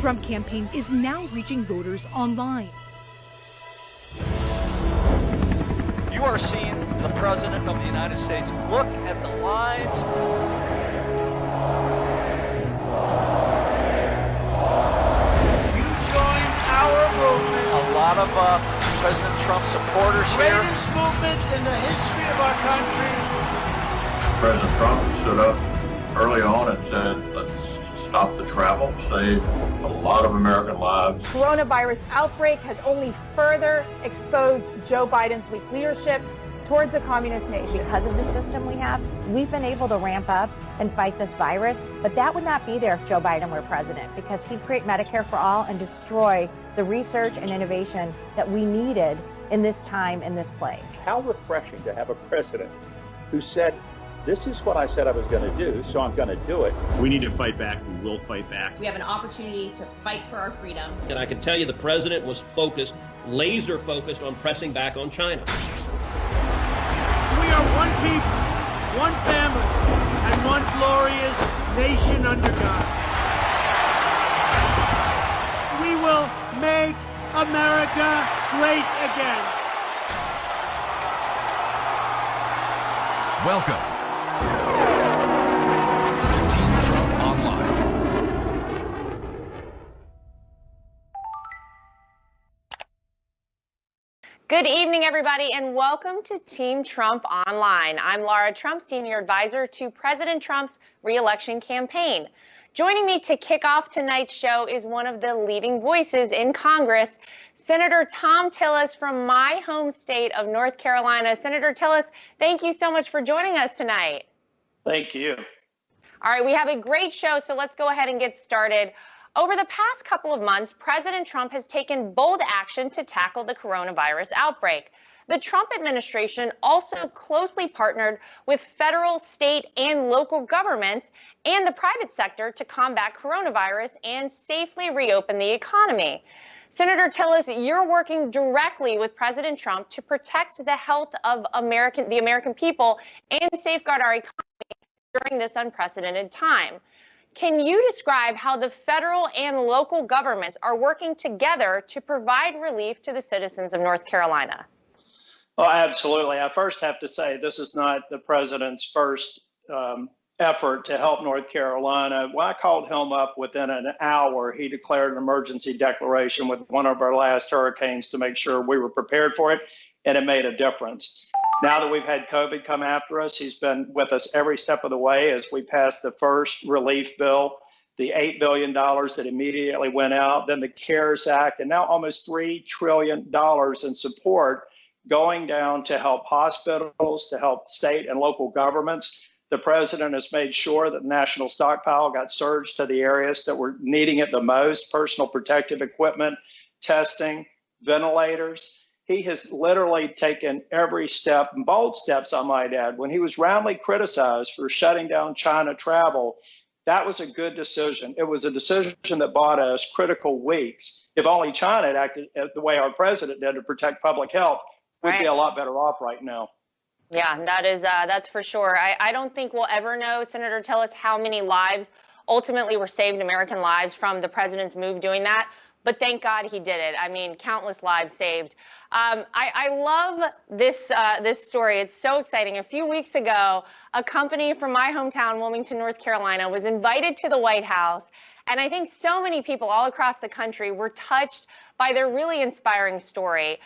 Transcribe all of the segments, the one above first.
Trump campaign is now reaching voters online. You are seeing the President of the United States. Look at the lines. You join our movement. A lot of President Trump supporters here. Greatest movement in the history of our country. President Trump stood up early on and said, let's stop the travel, save a lot of American lives. Coronavirus outbreak has only further exposed Joe Biden's weak leadership towards a communist nation. Because of the system we have, we've been able to ramp up and fight this virus, but that would not be there if Joe Biden were president, because he'd create Medicare for all and destroy the research and innovation that we needed in this time, in this place. How refreshing to have a president who said, this is what I said I was going to do, so I'm going to do it. We need to fight back. We will fight back. We have an opportunity to fight for our freedom. And I can tell you the president was focused, laser focused on pressing back on China. We are one people, one family, and one glorious nation under God. We will make America great again. Welcome to Team Trump Online. Good evening, everybody, and welcome to Team Trump Online. I'm Lara Trump, Senior Advisor to President Trump's re-election campaign. Joining me to kick off tonight's show is one of the leading voices in Congress, Senator Tom Tillis from my home state of North Carolina. Senator Tillis, thank you so much for joining us tonight. Thank you. All right, we have a great show, so let's go ahead and get started. Over the past couple of months, President Trump has taken bold action to tackle the coronavirus outbreak. The Trump administration also closely partnered with federal, state, and local governments and the private sector to combat coronavirus and safely reopen the economy. Senator Tillis, you're working directly with President Trump to protect the health of the American people and safeguard our economy during this unprecedented time. Can you describe how the federal and local governments are working together to provide relief to the citizens of North Carolina? Oh, absolutely. I first have to say this is not the president's first effort to help North Carolina. When I called him up within an hour, he declared an emergency declaration with one of our last hurricanes to make sure we were prepared for it, and it made a difference. Now that we've had COVID come after us, he's been with us every step of the way as we passed the first relief bill, the $8 billion that immediately went out, then the CARES Act, and now almost $3 trillion in support going down to help hospitals, to help state and local governments. The president has made sure that the national stockpile got surged to the areas that were needing it the most: personal protective equipment, testing, ventilators. He has literally taken every step, bold steps, I might add. When he was roundly criticized for shutting down China travel, that was a good decision. It was a decision that bought us critical weeks. If only China had acted the way our president did to protect public health, we'd be a lot better off right now. Yeah, that's for sure. I don't think we'll ever know, Senator Tillis, how many lives ultimately were saved, American lives, from the president's move doing that. But thank God he did it. I mean, countless lives saved. I love this story. It's so exciting. A few weeks ago, a company from my hometown, Wilmington, North Carolina, was invited to the White House. And I think so many people all across the country were touched by their really inspiring story.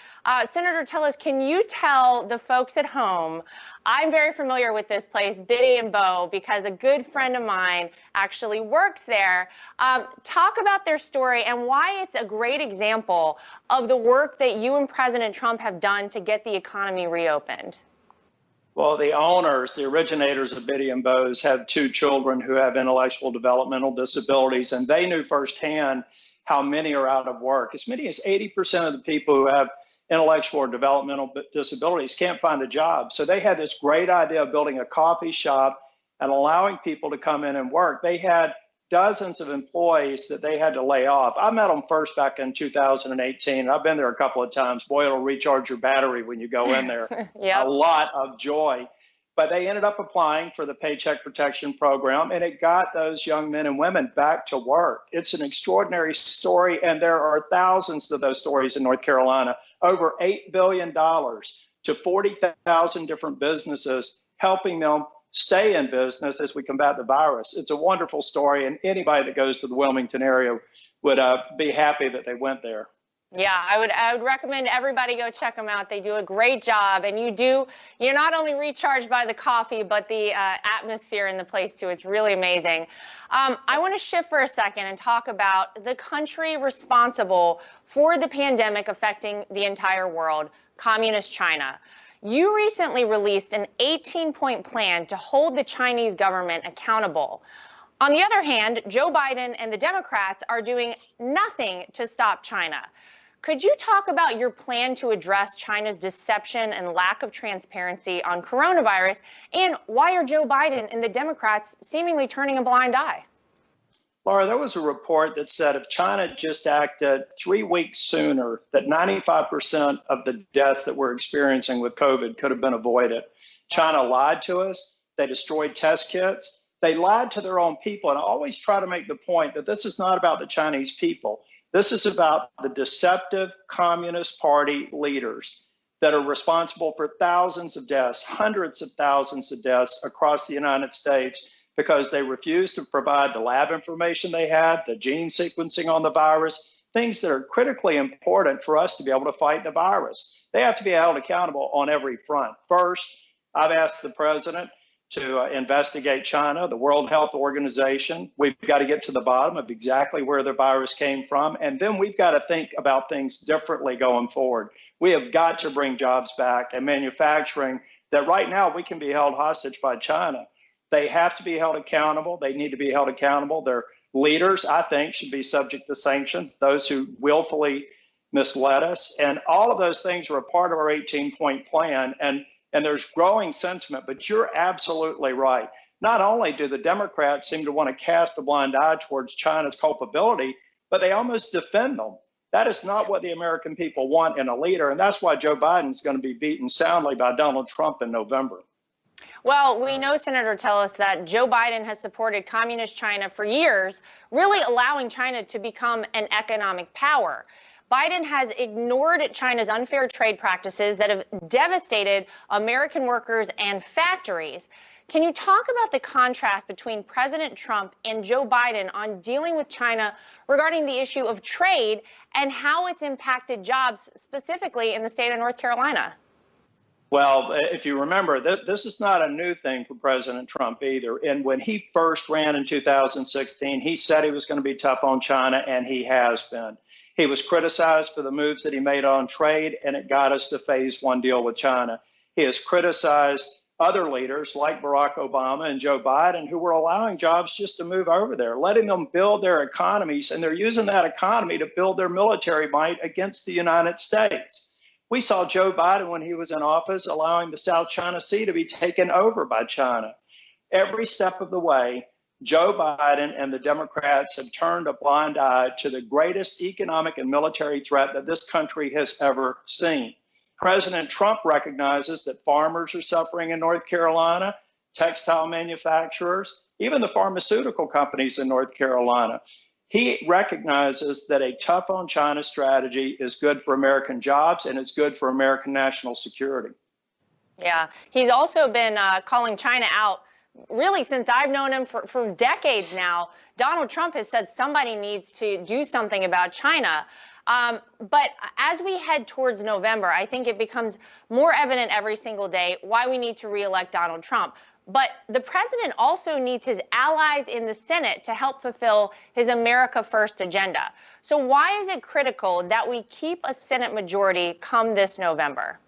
Senator Tillis, can you tell the folks at home, I'm very familiar with this place, Biddy and Bo, because a good friend of mine actually works there. Talk about their story and why it's a great example of the work that you and President Trump have done to get the economy reopened. Well, the owners, the originators of Biddy and Bo's, have two children who have intellectual developmental disabilities, and they knew firsthand how many are out of work. As many as 80% of the people who have intellectual or developmental disabilities can't find a job. So they had this great idea of building a coffee shop and allowing people to come in and work. They had dozens of employees that they had to lay off. I met them first back in 2018. I've been there a couple of times. Boy, it'll recharge your battery when you go in there. Yep. A lot of joy. But they ended up applying for the Paycheck Protection Program, and it got those young men and women back to work. It's an extraordinary story, and there are thousands of those stories in North Carolina. Over $8 billion to 40,000 different businesses, helping them stay in business as we combat the virus. It's a wonderful story, and anybody that goes to the Wilmington area would be happy that they went there. Yeah, I would recommend everybody go check them out. They do a great job, and you're not only recharged by the coffee, but the atmosphere in the place too. It's really amazing. I want to shift for a second and talk about the country responsible for the pandemic affecting the entire world, Communist China. You recently released an 18-point plan to hold the Chinese government accountable. On the other hand, Joe Biden and the Democrats are doing nothing to stop China. Could you talk about your plan to address China's deception and lack of transparency on coronavirus, and why are Joe Biden and the Democrats seemingly turning a blind eye? Laura, there was a report that said if China just acted 3 weeks sooner, that 95% of the deaths that we're experiencing with COVID could have been avoided. China lied to us. They destroyed test kits. They lied to their own people. And I always try to make the point that this is not about the Chinese people. This is about the deceptive Communist Party leaders that are responsible for thousands of deaths, hundreds of thousands of deaths across the United States because they refused to provide the lab information they had, the gene sequencing on the virus, things that are critically important for us to be able to fight the virus. They have to be held accountable on every front. First, I've asked the president to investigate China, the World Health Organization. We've got to get to the bottom of exactly where the virus came from. And then we've got to think about things differently going forward. We have got to bring jobs back and manufacturing that right now we can be held hostage by China. They have to be held accountable. They need to be held accountable. Their leaders, I think, should be subject to sanctions, those who willfully misled us. And all of those things are a part of our 18-point plan. And there's growing sentiment, but you're absolutely right. Not only do the Democrats seem to want to cast a blind eye towards China's culpability, but they almost defend them. That is not what the American people want in a leader, and that's why Joe Biden's going to be beaten soundly by Donald Trump in November. Well, we know, Senator Tillis, that Joe Biden has supported Communist China for years, really allowing China to become an economic power. Biden has ignored China's unfair trade practices that have devastated American workers and factories. Can you talk about the contrast between President Trump and Joe Biden on dealing with China regarding the issue of trade and how it's impacted jobs specifically in the state of North Carolina? Well, if you remember, this is not a new thing for President Trump either. And when he first ran in 2016, he said he was going to be tough on China, and he has been. He was criticized for the moves that he made on trade, and it got us to phase one deal with China. He has criticized other leaders like Barack Obama and Joe Biden who were allowing jobs just to move over there, letting them build their economies, and they're using that economy to build their military might against the United States. We saw Joe Biden when he was in office allowing the South China Sea to be taken over by China. Every step of the way, Joe Biden and the Democrats have turned a blind eye to the greatest economic and military threat that this country has ever seen. President Trump recognizes that farmers are suffering in North Carolina, textile manufacturers, even the pharmaceutical companies in North Carolina. He recognizes that a tough on China strategy is good for American jobs and it's good for American national security. Yeah, he's also been calling China out really since I've known him for decades now. Donald Trump has said somebody needs to do something about China. But as we head towards November, I think it becomes more evident every single day why we need to reelect Donald Trump. But the president also needs his allies in the Senate to help fulfill his America First agenda. So why is it critical that we keep a Senate majority come this November?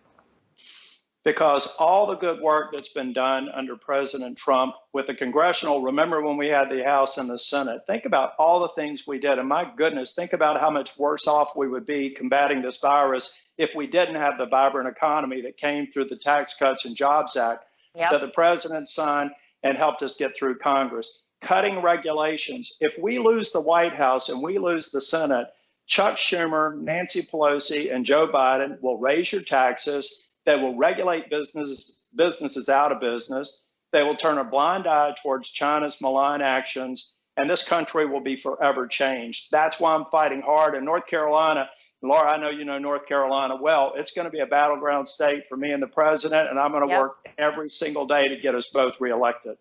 Because all the good work that's been done under President Trump with the congressional, remember when we had the House and the Senate, think about all the things we did. And my goodness, think about how much worse off we would be combating this virus if we didn't have the vibrant economy that came through the Tax Cuts and Jobs Act that the president signed and helped us get through Congress. Cutting regulations. If we lose the White House and we lose the Senate, Chuck Schumer, Nancy Pelosi, and Joe Biden will raise your taxes. They will regulate businesses businesses out of business. They will turn a blind eye towards China's malign actions, and this country will be forever changed. That's why I'm fighting hard. In North Carolina, Laura, I know you know North Carolina well. It's going to be a battleground state for me and the president, and I'm going to work every single day to get us both reelected.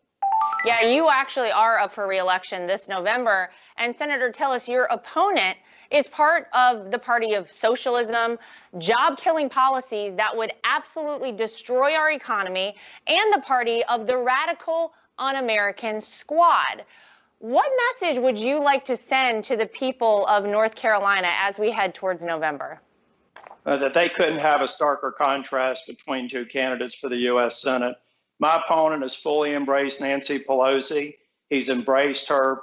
Yeah, you actually are up for re-election this November. And Senator Tillis, your opponent is part of the party of socialism, job-killing policies that would absolutely destroy our economy, and the party of the radical un-American squad. What message would you like to send to the people of North Carolina as we head towards November? That they couldn't have a starker contrast between two candidates for the U.S. Senate. My opponent has fully embraced Nancy Pelosi. He's embraced her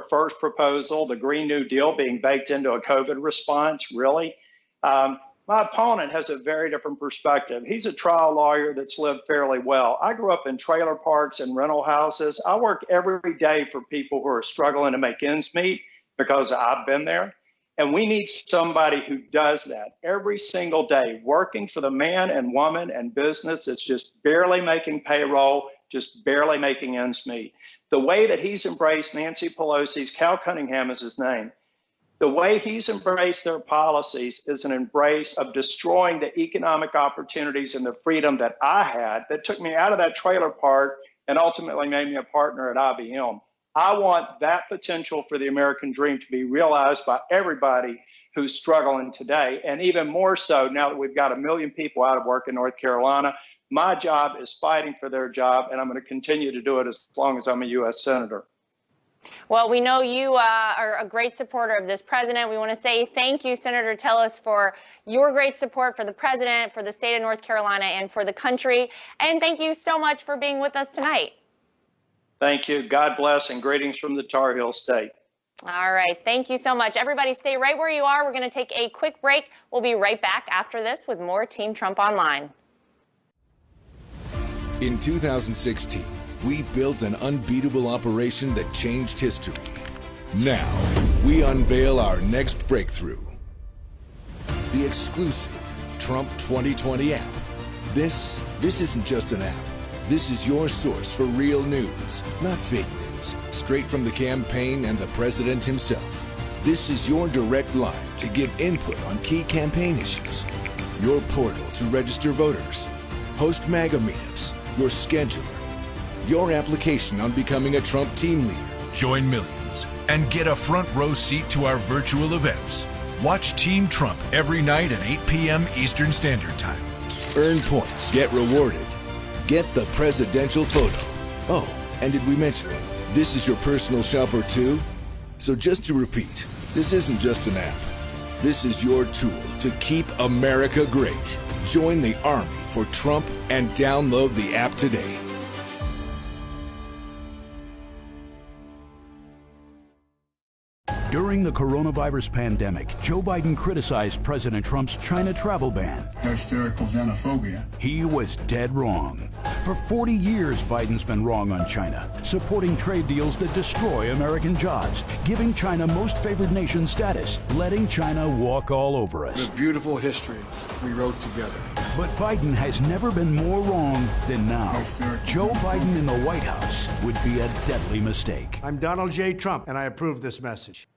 first proposal, the Green New Deal, being baked into a COVID response, really. My opponent has a very different perspective. He's a trial lawyer that's lived fairly well. I grew up in trailer parks and rental houses. I work every day for people who are struggling to make ends meet because I've been there. And we need somebody who does that every single day, working for the man and woman and business that's just barely making payroll, just barely making ends meet. The way that he's embraced Nancy Pelosi's, Cal Cunningham is his name, the way he's embraced their policies is an embrace of destroying the economic opportunities and the freedom that I had that took me out of that trailer park and ultimately made me a partner at IBM. I want that potential for the American dream to be realized by everybody who's struggling today. And even more so now that we've got 1 million people out of work in North Carolina. My job is fighting for their job, and I'm going to continue to do it as long as I'm a U.S. Senator. Well, we know you are a great supporter of this president. We want to say thank you, Senator Tillis, for your great support for the president, for the state of North Carolina, and for the country. And thank you so much for being with us tonight. Thank you. God bless, and greetings from the Tar Heel State. All right. Thank you so much. Everybody stay right where you are. We're going to take a quick break. We'll be right back after this with more Team Trump Online. In 2016, we built an unbeatable operation that changed history. Now, we unveil our next breakthrough. The exclusive Trump 2020 app. This isn't just an app. This is your source for real news, not fake news. Straight from the campaign and the president himself. This is your direct line to give input on key campaign issues. Your portal to register voters. Host MAGA meetups. Your scheduler. Your application on becoming a Trump team leader. Join millions and get a front row seat to our virtual events. Watch Team Trump every night at 8 p.m. Eastern Standard Time. Earn points. Get rewarded. Get the presidential photo. Oh, and did we mention this is your personal shopper too? So just to repeat, this isn't just an app. This is your tool to keep America great. Join the army for Trump and download the app today. During the coronavirus pandemic, Joe Biden criticized President Trump's China travel ban. Hysterical xenophobia. He was dead wrong. For 40 years, Biden's been wrong on China, supporting trade deals that destroy American jobs, giving China most favored nation status, letting China walk all over us. The beautiful history we wrote together. But Biden has never been more wrong than now. Joe Biden in the White House would be a deadly mistake. I'm Donald J. Trump, and I approve this message.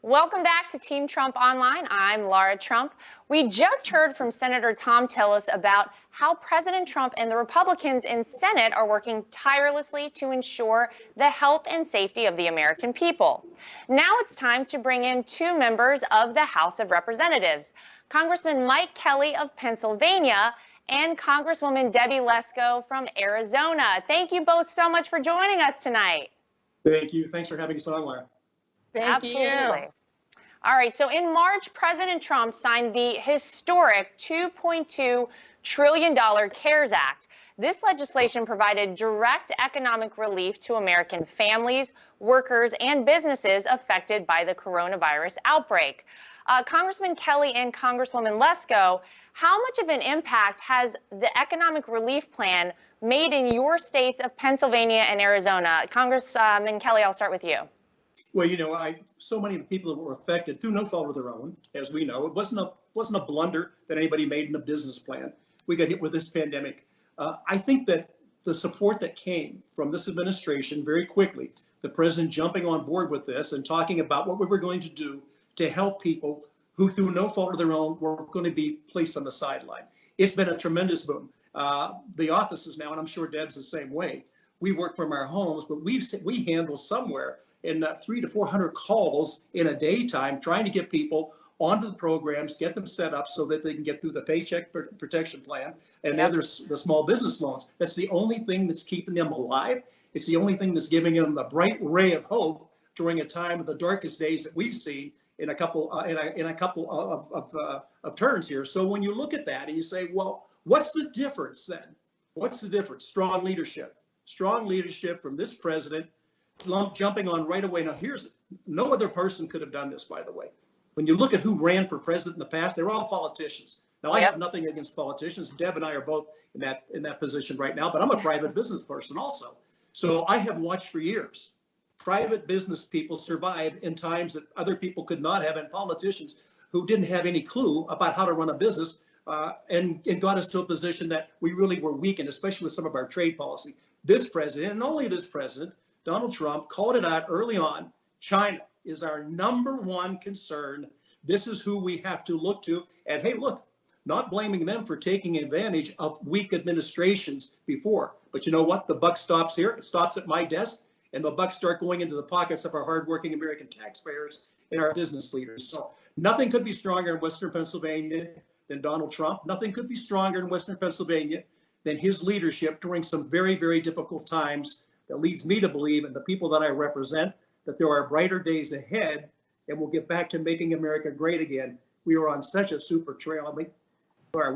Welcome back to Team Trump Online. I'm Lara Trump. We just heard from Senator Tom Tillis about how President Trump and the Republicans in Senate are working tirelessly to ensure the health and safety of the American people. Now it's time to bring in two members of the House of Representatives, Congressman Mike Kelly of Pennsylvania and Congresswoman Debbie Lesko from Arizona. Thank you both so much for joining us tonight. Thank you. Thanks for having us on, Lara. Absolutely. All right. So in March, President Trump signed the historic $2.2 trillion CARES Act. This legislation provided direct economic relief to American families, workers, and businesses affected by the coronavirus outbreak. Congressman Kelly and Congresswoman Lesko, how much of an impact has the economic relief plan made in your states of Pennsylvania and Arizona? Congressman Kelly, I'll start with you. Well, you know, so many of the people that were affected through no fault of their own, as we know. It wasn't a blunder that anybody made in the business plan. We got hit with this pandemic I think that the support that came from this administration very quickly, the president jumping on board with this and talking about what we were going to do to help people who, through no fault of their own, were going to be placed on the sideline. It's been a tremendous boom. The offices now, and I'm sure Deb's the same way, we work from our homes, but we handle somewhere in 300 to 400 calls in a daytime trying to get people onto the programs, get them set up so that they can get through the Paycheck Protection Plan and the small business loans. That's the only thing that's keeping them alive. It's the only thing that's giving them the bright ray of hope during a time of the darkest days that we've seen in a couple of turns here. So when you look at that and you say, well, what's the difference then? What's the difference? Strong leadership from this president, jumping on right away. Now, no other person could have done this, by the way. When you look at who ran for president in the past, they're all politicians. Now, I have nothing against politicians. Deb and I are both in that position right now, but I'm a private business person also. So I have watched for years private business people survive in times that other people could not have, and politicians who didn't have any clue about how to run a business and got us to a position that we really were weakened, especially with some of our trade policy. This president, and only this president, Donald Trump, called it out early on. China is our #1 concern. This is who we have to look to. And hey, look, not blaming them for taking advantage of weak administrations before. But you know what? The buck stops here. It stops at my desk, and the bucks start going into the pockets of our hardworking American taxpayers and our business leaders. So nothing could be stronger in Western Pennsylvania than Donald Trump. Nothing could be stronger in Western Pennsylvania than his leadership during some very, very difficult times. That leads me to believe, and the people that I represent, that there are brighter days ahead, and we'll get back to making America great again. We were on such a super trail. I mean,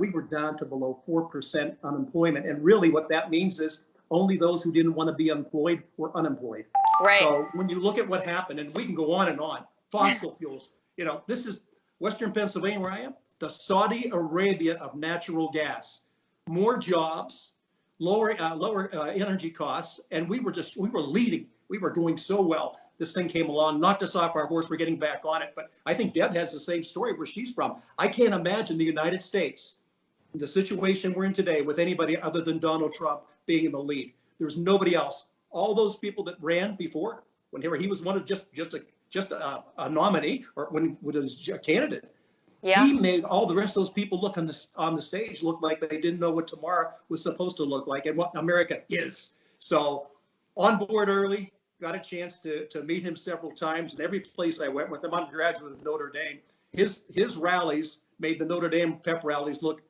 we were down to below 4% unemployment. And really what that means is only those who didn't want to be employed were unemployed. Right. So when you look at what happened, and we can go on and on, fossil fuels, this is Western Pennsylvania where I am, the Saudi Arabia of natural gas. More jobs, lower energy costs, and we were leading. We were doing so well. This thing came along, knocked us off our horse. We're getting back on it. But I think Deb has the same story where she's from. I can't imagine the United States, the situation we're in today, with anybody other than Donald Trump being in the lead. There's nobody else. All those people that ran before, when he was one of just a nominee, or when he was a candidate. Yeah. He made all the rest of those people look on the stage look like they didn't know what tomorrow was supposed to look like and what America is. So on board early, got a chance to meet him several times, and every place I went with him, I'm a graduate of Notre Dame. His rallies made the Notre Dame pep rallies look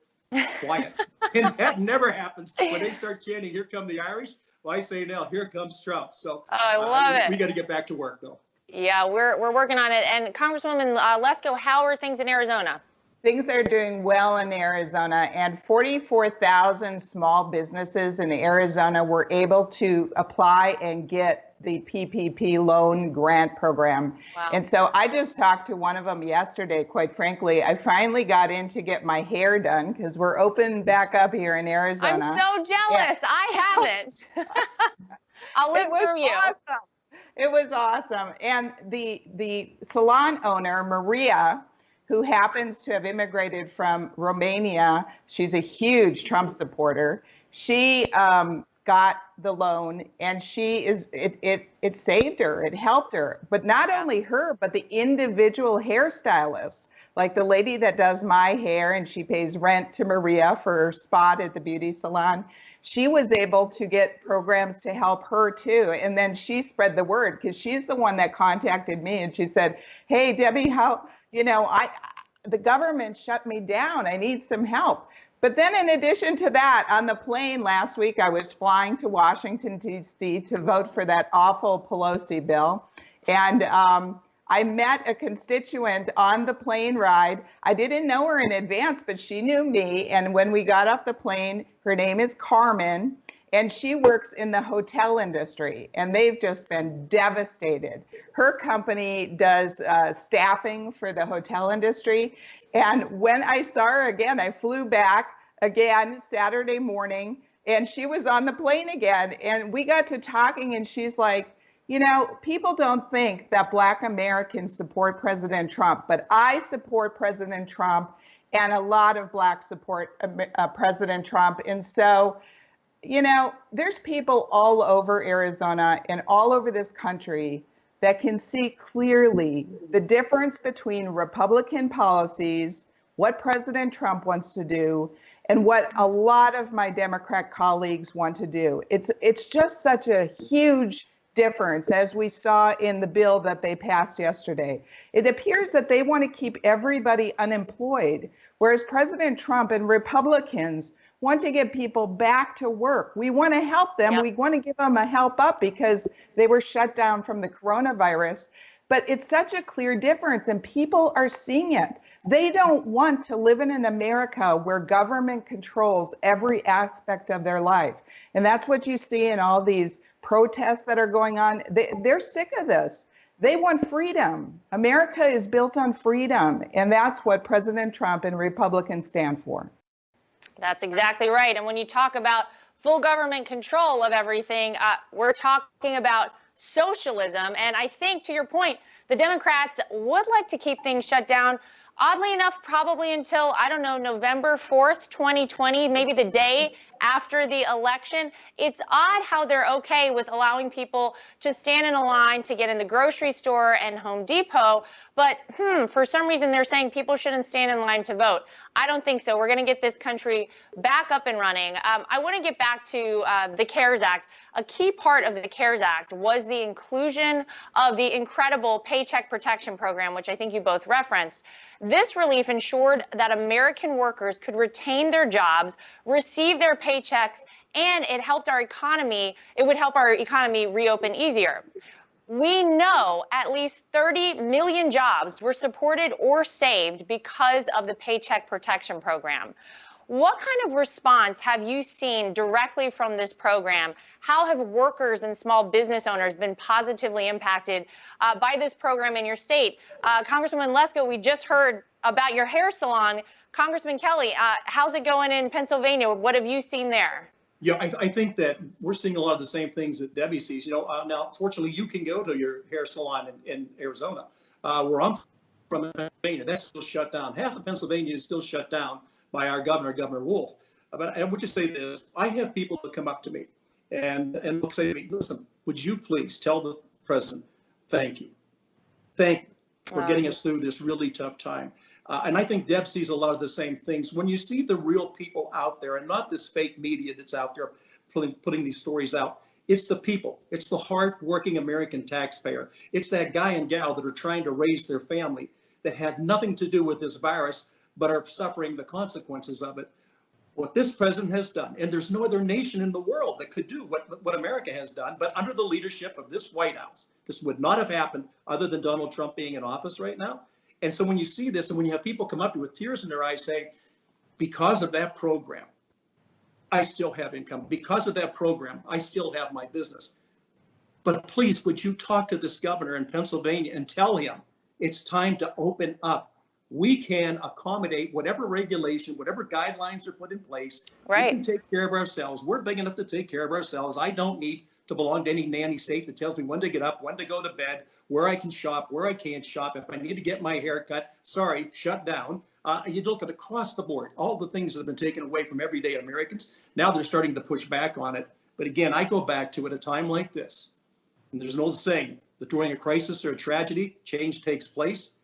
quiet. And that never happens. When they start chanting, "Here come the Irish," well, I say now, here comes Trump. So I love it. We got to get back to work, though. Yeah, we're working on it. And Congresswoman Lesko, how are things in Arizona? Things are doing well in Arizona, and 44,000 small businesses in Arizona were able to apply and get the PPP loan grant program. Wow. And so I just talked to one of them yesterday, quite frankly. I finally got in to get my hair done because we're open back up here in Arizona. I'm so jealous. Yeah. I haven't. I'll live through you. Awesome. It was awesome. And the salon owner, Maria, who happens to have immigrated from Romania, she's a huge Trump supporter. She got the loan, and it saved her, it helped her. But not only her, but the individual hairstylist, like the lady that does my hair, and she pays rent to Maria for her spot at the beauty salon. She was able to get programs to help her too. And then she spread the word because she's the one that contacted me, and she said, "Hey, Debbie, the government shut me down. I need some help." But then in addition to that, on the plane last week, I was flying to Washington, D.C. to vote for that awful Pelosi bill. And I met a constituent on the plane ride. I didn't know her in advance, but she knew me. And when we got off the plane, her name is Carmen, and she works in the hotel industry, and they've just been devastated. Her company does staffing for the hotel industry. And when I saw her again, I flew back again Saturday morning, and she was on the plane again. And we got to talking, and she's like, people don't think that Black Americans support President Trump, but I support President Trump, and a lot of Blacks support President Trump. And so you know, there's people all over Arizona and all over this country that can see clearly the difference between Republican policies, what President Trump wants to do, and what a lot of my Democrat colleagues want to do. It's just such a huge difference, as we saw in the bill that they passed yesterday. It appears that they want to keep everybody unemployed, whereas President Trump and Republicans want to get people back to work. We want to help them. Yep. We want to give them a help up because they were shut down from the coronavirus. But it's such a clear difference, and people are seeing it. They don't want to live in an America where government controls every aspect of their life. And that's what you see in all these protests that are going on. They're sick of this. They want freedom. America is built on freedom, and that's what President Trump and Republicans stand for. That's exactly right. And when you talk about full government control of everything, we're talking about socialism. And I think, to your point, the Democrats would like to keep things shut down, oddly enough, probably until, I don't know, November 4th, 2020, maybe the day after the election. It's odd how they're okay with allowing people to stand in a line to get in the grocery store and Home Depot. But for some reason, they're saying people shouldn't stand in line to vote. I don't think so. We're going to get this country back up and running. I want to get back to the CARES Act. A key part of the CARES Act was the inclusion of the incredible Paycheck Protection Program, which I think you both referenced. This relief ensured that American workers could retain their jobs, receive their paychecks, and it helped our economy. It would help our economy reopen easier. We know at least 30 million jobs were supported or saved because of the Paycheck Protection Program. What kind of response have you seen directly from this program? How have workers and small business owners been positively impacted by this program in your state? Congresswoman Lesko, we just heard about your hair salon. Congressman Kelly, how's it going in Pennsylvania? What have you seen there? Yeah, I think that we're seeing a lot of the same things that Debbie sees. You know, now, fortunately, you can go to your hair salon in Arizona. Where I'm from, Pennsylvania, that's still shut down. Half of Pennsylvania is still shut down by our governor, Governor Wolf. But I would just say this, I have people that come up to me and they'll say to me, listen, would you please tell the president, thank you. Thank you for getting us through this really tough time. And I think Deb sees a lot of the same things. When you see the real people out there and not this fake media that's out there putting these stories out, it's the people. It's the hard-working American taxpayer. It's that guy and gal that are trying to raise their family that had nothing to do with this virus, but are suffering the consequences of it. What this president has done, and there's no other nation in the world that could do what America has done, but under the leadership of this White House, this would not have happened other than Donald Trump being in office right now. And so when you see this, and when you have people come up to you with tears in their eyes saying, because of that program, I still have income. Because of that program, I still have my business. But please, would you talk to this governor in Pennsylvania and tell him it's time to open up? We can accommodate whatever regulation, whatever guidelines are put in place. Right. We can take care of ourselves. We're big enough to take care of ourselves. I don't need to belong to any nanny state that tells me when to get up, when to go to bed, where I can shop, where I can't shop. If I need to get my hair cut, sorry, shut down. You look at across the board, all the things that have been taken away from everyday Americans. Now they're starting to push back on it. But again, I go back to at a time like this, and there's an old saying that during a crisis or a tragedy, change takes place.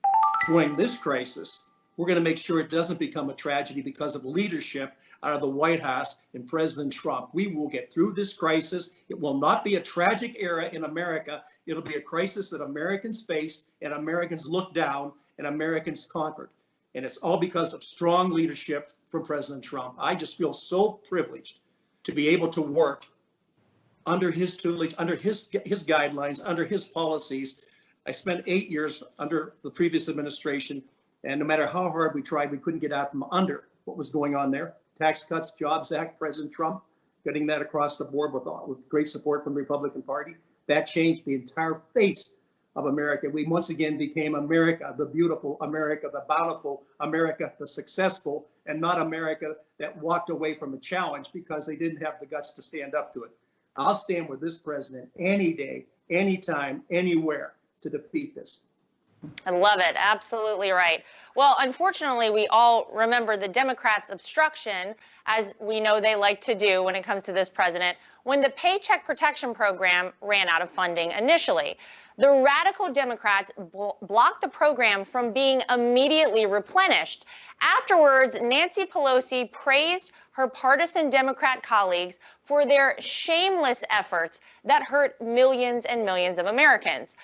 During this crisis, we're going to make sure it doesn't become a tragedy because of leadership out of the White House and President Trump. We will get through this crisis. It will not be a tragic era in America. It'll be a crisis that Americans faced and Americans looked down and Americans conquered. And it's all because of strong leadership from President Trump. I just feel so privileged to be able to work under his tutelage, under his guidelines, under his policies. I spent 8 years under the previous administration, and no matter how hard we tried, we couldn't get out from under what was going on there. Tax Cuts, Jobs Act, President Trump, getting that across the board with great support from the Republican Party. That changed the entire face of America. We once again became America, the beautiful America, the bountiful America, the successful, and not America that walked away from a challenge because they didn't have the guts to stand up to it. I'll stand with this president any day, anytime, anywhere to defeat this. I love it. Absolutely right. Well, unfortunately, we all remember the Democrats' obstruction, as we know they like to do when it comes to this president, when the Paycheck Protection Program ran out of funding initially. The radical Democrats blocked the program from being immediately replenished. Afterwards, Nancy Pelosi praised her partisan Democrat colleagues for their shameless efforts that hurt millions and millions of Americans.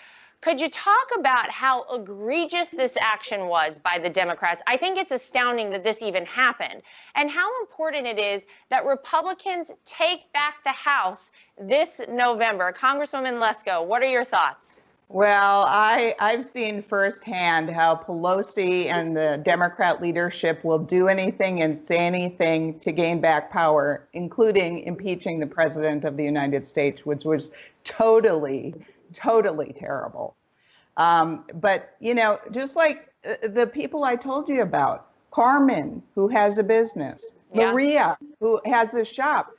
Could you talk about how egregious this action was by the Democrats? I think it's astounding that this even happened, and how important it is that Republicans take back the House this November. Congresswoman Lesko, what are your thoughts? Well, I've seen firsthand how Pelosi and the Democrat leadership will do anything and say anything to gain back power, including impeaching the President of the United States, which was totally terrible. But, you know, just like the people I told you about, Carmen, who has a business, Maria, who has a shop.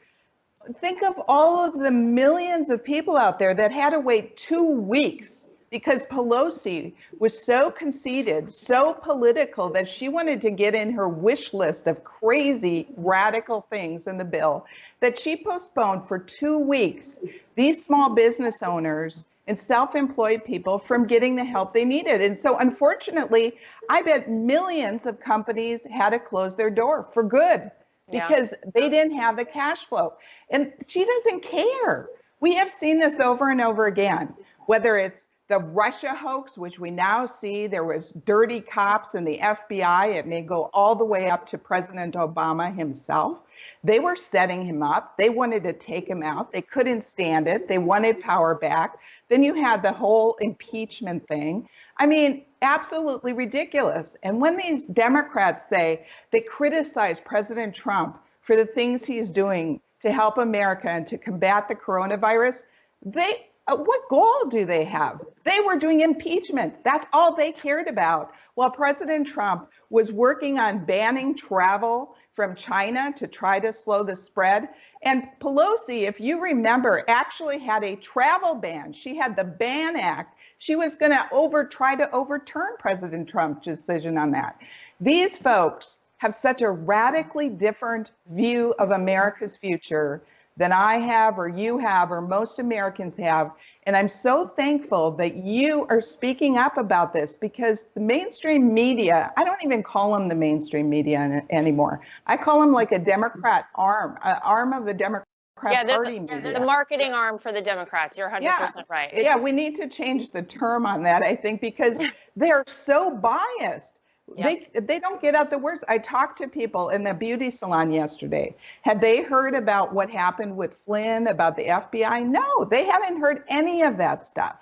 Think of all of the millions of people out there that had to wait 2 weeks because Pelosi was so conceited, so political, that she wanted to get in her wish list of crazy, radical things in the bill that she postponed for 2 weeks these small business owners and self-employed people from getting the help they needed. And so unfortunately, I bet millions of companies had to close their door for good because they didn't have the cash flow. And she doesn't care. We have seen this over and over again, whether it's the Russia hoax, which we now see there was dirty cops in the FBI. It may go all the way up to President Obama himself. They were setting him up. They wanted to take him out. They couldn't stand it. They wanted power back. Then you had the whole impeachment thing. I mean, absolutely ridiculous. And when these Democrats say they criticize President Trump for the things he's doing to help America and to combat the coronavirus, what goal do they have? They were doing impeachment. That's all they cared about. While President Trump was working on banning travel from China to try to slow the spread. And Pelosi, if you remember, actually had a travel ban. She had the Ban Act. She was going to try to overturn President Trump's decision on that. These folks have such a radically different view of America's future than I have, or you have, or most Americans have. And I'm so thankful that you are speaking up about this, because the mainstream media, I don't even call them the mainstream media anymore. I call them like a Democrat arm of the Democrat Party media. The marketing arm for the Democrats. You're 100% right. Yeah, we need to change the term on that, I think, because they're so biased. They don't get out the words. I talked to people in the beauty salon yesterday. Had they heard about what happened with Flynn, about the FBI? No, they hadn't heard any of that stuff.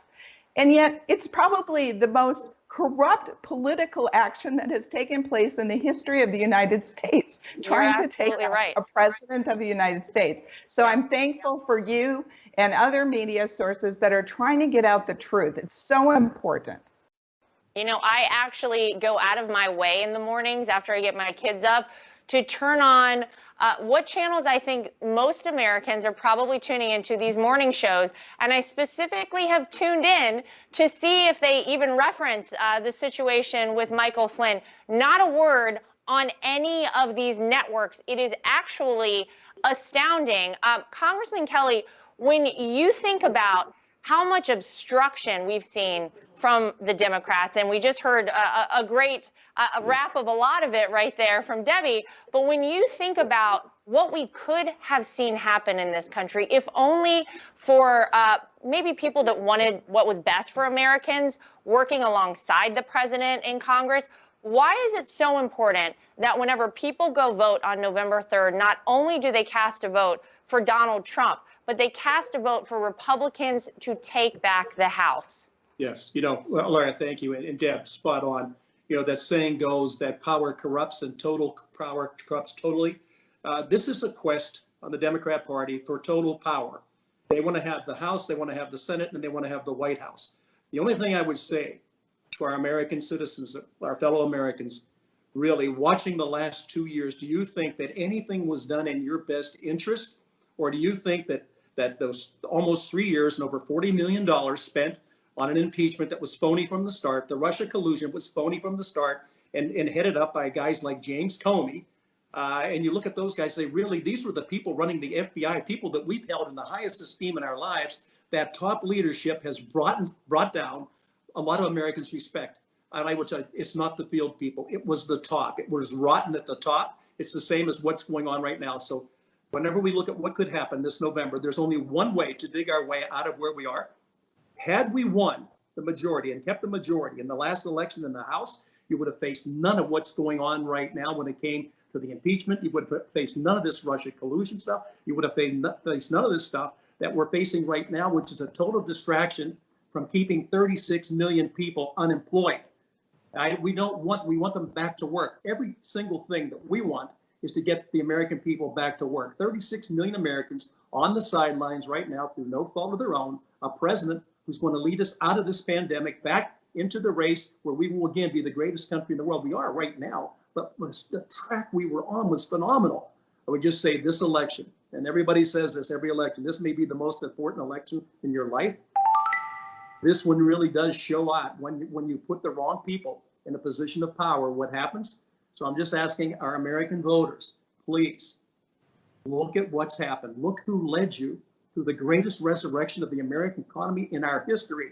And yet it's probably the most corrupt political action that has taken place in the history of the United States, trying to take out a president of the United States. So I'm thankful for you and other media sources that are trying to get out the truth. It's so important. You know, I actually go out of my way in the mornings after I get my kids up to turn on what channels I think most Americans are probably tuning into, these morning shows. And I specifically have tuned in to see if they even reference the situation with Michael Flynn. Not a word on any of these networks. It is actually astounding. Congressman Kelly, when you think about how much obstruction we've seen from the Democrats, and we just heard a great wrap of a lot of it right there from Debbie, but when you think about what we could have seen happen in this country, if only for maybe people that wanted what was best for Americans working alongside the president in Congress, why is it so important that whenever people go vote on November 3rd, not only do they cast a vote for Donald Trump, but they cast a vote for Republicans to take back the House? Yes, you know, Lara, thank you. And Deb, spot on. You know, that saying goes that power corrupts and total power corrupts totally. This is a quest on the Democrat Party for total power. They want to have the House, they want to have the Senate, and they want to have the White House. The only thing I would say to our American citizens, our fellow Americans, really watching the last 2 years, do you think that anything was done in your best interest? Or do you think that those almost 3 years and over $40 million spent on an impeachment that was phony from the start. The Russia collusion was phony from the start and headed up by guys like James Comey. And you look at those guys, these were the people running the FBI, people that we've held in the highest esteem in our lives. That top leadership has brought down a lot of Americans' respect. And I will tell you, it's not the field people. It was the top. It was rotten at the top. It's the same as what's going on right now. So whenever we look at what could happen this November, there's only one way to dig our way out of where we are. Had we won the majority and kept the majority in the last election in the House, you would have faced none of what's going on right now when it came to the impeachment. You would have faced none of this Russia collusion stuff. You would have faced none of this stuff that we're facing right now, which is a total distraction from keeping 36 million people unemployed. We want them back to work. Every single thing that we want is to get the American people back to work. 36 million Americans on the sidelines right now through no fault of their own, a president who's going to lead us out of this pandemic back into the race where we will again be the greatest country in the world. We are right now, but the track we were on was phenomenal. I would just say this election, and everybody says this every election, this may be the most important election in your life. This one really does show out when you put the wrong people in a position of power, what happens. So I'm just asking our American voters, please look at what's happened. Look who led you through the greatest resurrection of the American economy in our history.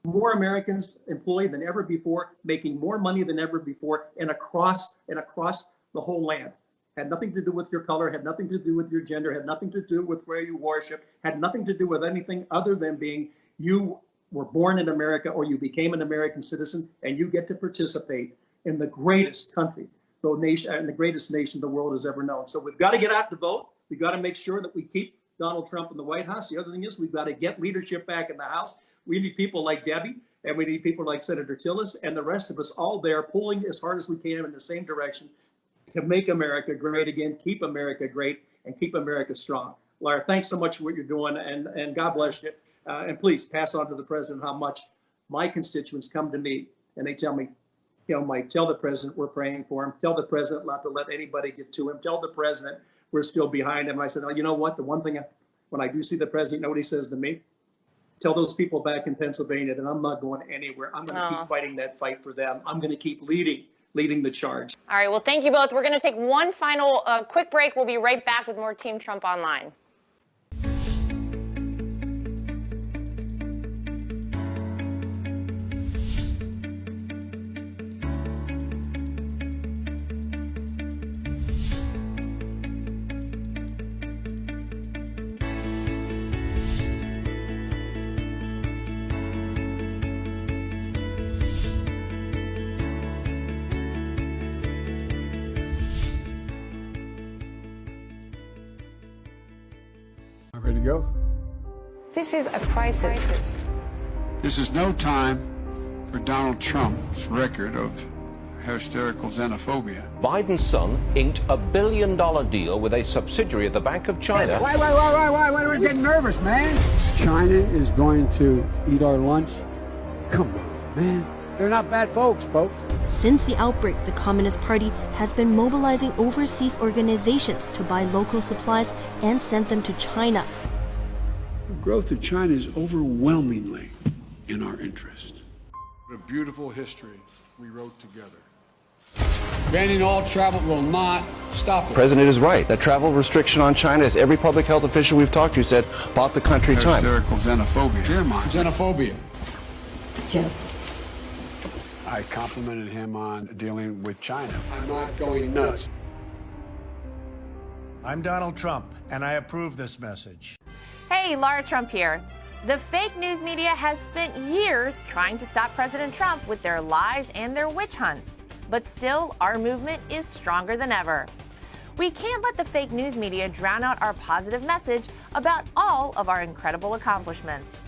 More Americans employed than ever before, making more money than ever before, and across the whole land. Had nothing to do with your color, had nothing to do with your gender, had nothing to do with where you worship, had nothing to do with anything other than being you were born in America or you became an American citizen, and you get to participate in the greatest country, and the greatest nation the world has ever known. So we've got to get out to vote. We've got to make sure that we keep Donald Trump in the White House. The other thing is we've got to get leadership back in the House. We need people like Debbie, and we need people like Senator Tillis, and the rest of us all there pulling as hard as we can in the same direction to make America great again, keep America great, and keep America strong. Lara, thanks so much for what you're doing, and God bless you. And please pass on to the president how much my constituents come to me and they tell me, Mike, tell the president we're praying for him. Tell the president not to let anybody get to him. Tell the president we're still behind him. And I said, oh, you know what? The one thing, when I do see the president, you know what he says to me? Tell those people back in Pennsylvania that I'm not going anywhere. I'm going to keep fighting that fight for them. I'm going to keep leading the charge. All right. Well, thank you both. We're going to take one final quick break. We'll be right back with more Team Trump Online. Ready to go? This is a crisis. This is no time for Donald Trump's record of hysterical xenophobia. Biden's son inked a $1 billion deal with a subsidiary of the Bank of China. Why are we getting nervous, man? China is going to eat our lunch? Come on, man. They're not bad folks. Since the outbreak, the Communist Party has been mobilizing overseas organizations to buy local supplies and send them to China. The growth of China is overwhelmingly in our interest. What a beautiful history we wrote together. Banning all travel will not stop it. The president is right. That travel restriction on China, as every public health official we've talked to said, bought the country time. Hysterical xenophobia. Xenophobia. Joe. I complimented him on dealing with China. I'm not going nuts. I'm Donald Trump, and I approve this message. Hey, Lara Trump here. The fake news media has spent years trying to stop President Trump with their lies and their witch hunts. But still, our movement is stronger than ever. We can't let the fake news media drown out our positive message about all of our incredible accomplishments.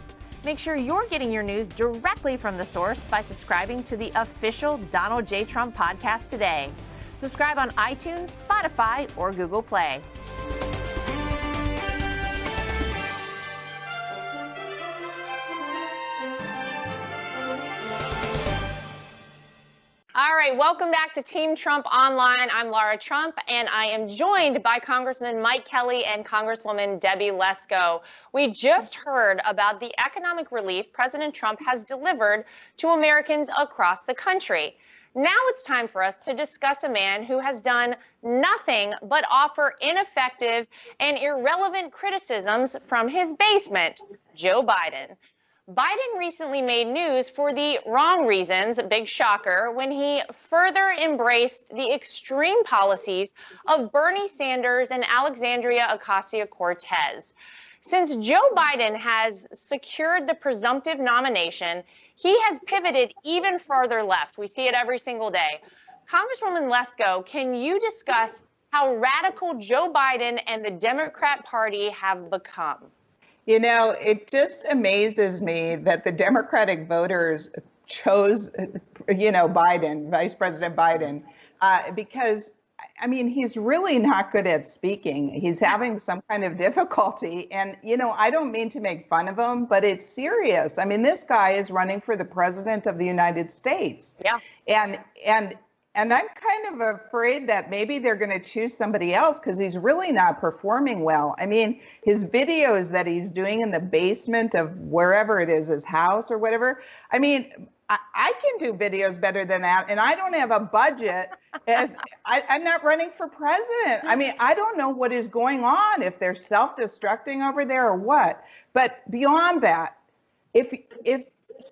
Make sure you're getting your news directly from the source by subscribing to the official Donald J. Trump podcast today. Subscribe on iTunes, Spotify, or Google Play. All right, right, welcome back to Team Trump Online. I'm Lara Trump, and I am joined by Congressman Mike Kelly and Congresswoman Debbie Lesko. We just heard about the economic relief President Trump has delivered to Americans across the country. Now it's time for us to discuss a man who has done nothing but offer ineffective and irrelevant criticisms from his basement, Joe Biden. Biden recently made news for the wrong reasons, big shocker, when he further embraced the extreme policies of Bernie Sanders and Alexandria Ocasio-Cortez. Since Joe Biden has secured the presumptive nomination, he has pivoted even farther left. We see it every single day. Congresswoman Lesko, can you discuss how radical Joe Biden and the Democrat Party have become? You know, it just amazes me that the Democratic voters chose, Biden, Vice President Biden, because, I mean, he's really not good at speaking. He's having some kind of difficulty. And, I don't mean to make fun of him, but it's serious. I mean, this guy is running for the president of the United States. Yeah. And I'm kind of afraid that maybe they're going to choose somebody else because he's really not performing well. I mean, his videos that he's doing in the basement of wherever it is, his house or whatever. I mean, I can do videos better than that. And I don't have a budget I'm not running for president. I mean, I don't know what is going on, if they're self-destructing over there or what. But beyond that, if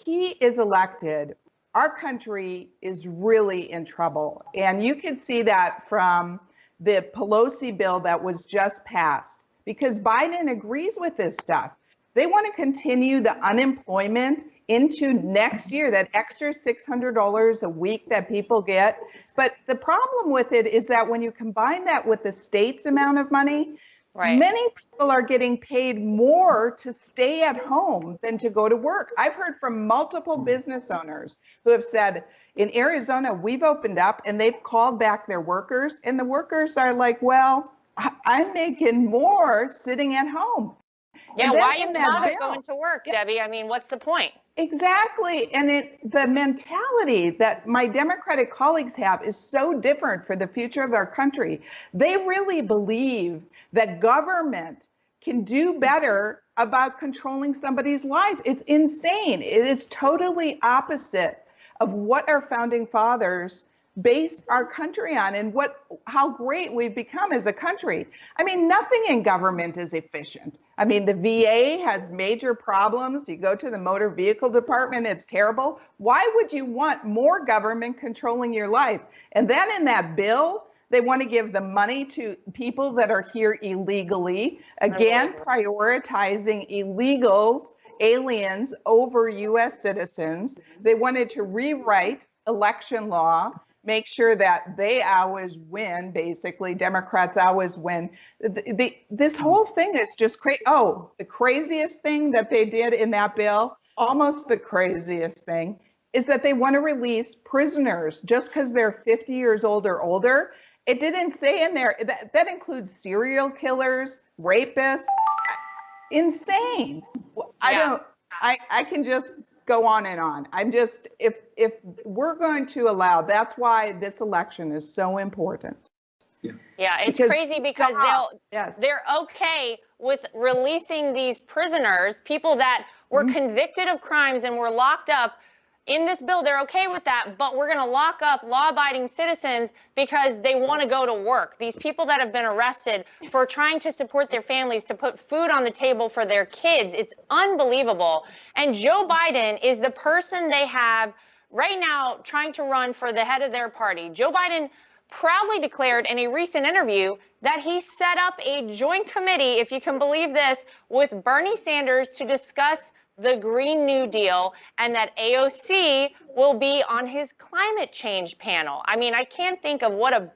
he is elected, our country is really in trouble. And you can see that from the Pelosi bill that was just passed, because Biden agrees with this stuff. They want to continue the unemployment into next year, that extra $600 a week that people get. But the problem with it is that when you combine that with the state's amount of money, right, many people are getting paid more to stay at home than to go to work. I've heard from multiple business owners who have said, in Arizona, we've opened up and they've called back their workers, and the workers are like, well, I'm making more sitting at home. Yeah, why even bother going to work, Debbie? I mean, what's the point? Exactly. And the mentality that my Democratic colleagues have is so different for the future of our country. They really believe that government can do better about controlling somebody's life. It's insane. It is totally opposite of what our founding fathers based our country on and how great we've become as a country. I mean, nothing in government is efficient. I mean, the VA has major problems. You go to the motor vehicle department, it's terrible. Why would you want more government controlling your life? And then in that bill, they want to give the money to people that are here illegally, again, prioritizing illegals, aliens over US citizens. They wanted to rewrite election law, make sure that they always win, basically, Democrats always win. This whole thing is just crazy. Oh, the craziest thing that they did in that bill, almost the craziest thing, is that they want to release prisoners just because they're 50 years old or older. It didn't say in there, that includes serial killers, rapists, insane. I can just go on and on. I'm just, if we're going to allow, that's why this election is so important. Yeah, it's crazy because they're okay with releasing these prisoners, people that were convicted of crimes and were locked up. In this bill, they're okay with that, but we're going to lock up law-abiding citizens because they want to go to work. These people that have been arrested for trying to support their families, to put food on the table for their kids, it's unbelievable. And Joe Biden is the person they have right now trying to run for the head of their party. Joe Biden proudly declared in a recent interview that he set up a joint committee, if you can believe this, with Bernie Sanders to discuss the Green New Deal, and that AOC will be on his climate change panel. I mean, I can't think of what a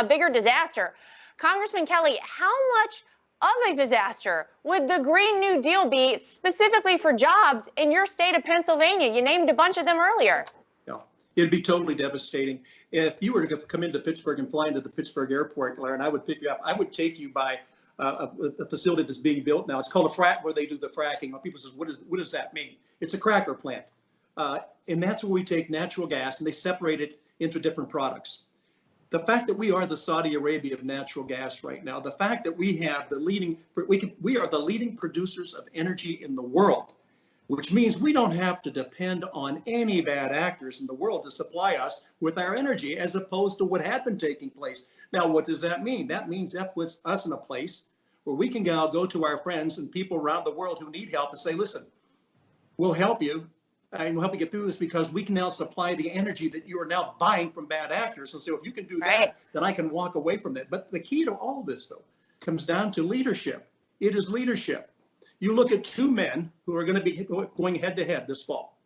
bigger disaster. Congressman Kelly, how much of a disaster would the Green New Deal be specifically for jobs in your state of Pennsylvania? You named a bunch of them earlier. Yeah, it'd be totally devastating. If you were to come into Pittsburgh and fly into the Pittsburgh airport, Lara, and I would pick you up, I would take you by a facility that's being built now. It's called a frac, where they do the fracking. People say, what does that mean? It's a cracker plant. And that's where we take natural gas and they separate it into different products. The fact that we are the Saudi Arabia of natural gas right now, the fact that we have we are the leading producers of energy in the world, which means we don't have to depend on any bad actors in the world to supply us with our energy, as opposed to what had been taking place. Now, what does that mean? That means that puts us in a place where we can now go to our friends and people around the world who need help and say, listen, we'll help you. And we'll help you get through this because we can now supply the energy that you are now buying from bad actors. And so if you can do that, then I can walk away from it. But the key to all of this, though, comes down to leadership. It is leadership. You look at two men who are going to be going head to head this fall.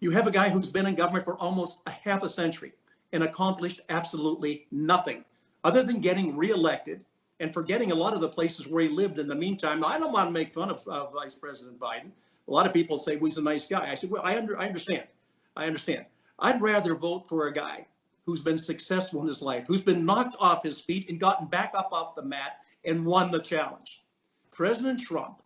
You have a guy who's been in government for almost a half a century and accomplished absolutely nothing other than getting reelected and forgetting a lot of the places where he lived in the meantime. Now, I don't want to make fun of Vice President Biden. A lot of people say, well, he's a nice guy. I said, well, I understand. I understand. I'd rather vote for a guy who's been successful in his life, who's been knocked off his feet and gotten back up off the mat and won the challenge. President Trump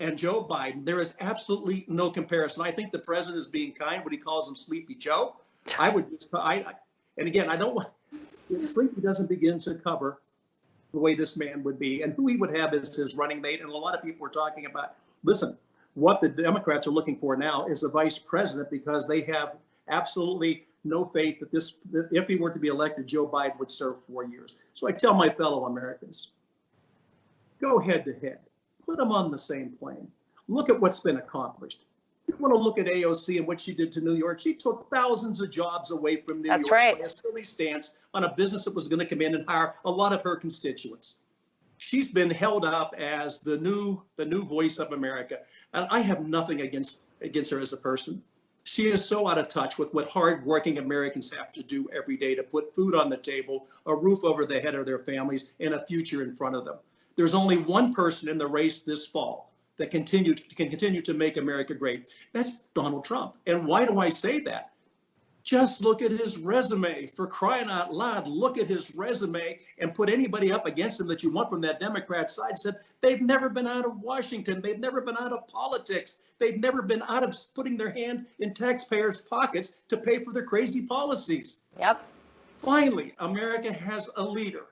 and Joe Biden, there is absolutely no comparison. I think the president is being kind when he calls him Sleepy Joe. And again, I don't want, Sleepy doesn't begin to cover the way this man would be and who he would have as his running mate. And a lot of people were talking about, listen, what the Democrats are looking for now is a vice president, because they have absolutely no faith that if he were to be elected, Joe Biden would serve 4 years. So I tell my fellow Americans, go head to head, put them on the same plane. Look at what's been accomplished. You want to look at AOC and what she did to New York. She took thousands of jobs away from New York by a silly stance on a business that was going to come in and hire a lot of her constituents. She's been held up as the new voice of America. And I have nothing against her as a person. She is so out of touch with what hardworking Americans have to do every day to put food on the table, a roof over the head of their families, and a future in front of them. There's only one person in the race this fall that can continue to make America great. That's Donald Trump. And why do I say that? Just look at his resume, for crying out loud. Look at his resume and put anybody up against him that you want from that Democrat side. Said they've never been out of Washington. They've never been out of politics. They've never been out of putting their hand in taxpayers' pockets to pay for their crazy policies. Yep. Finally, America has a leader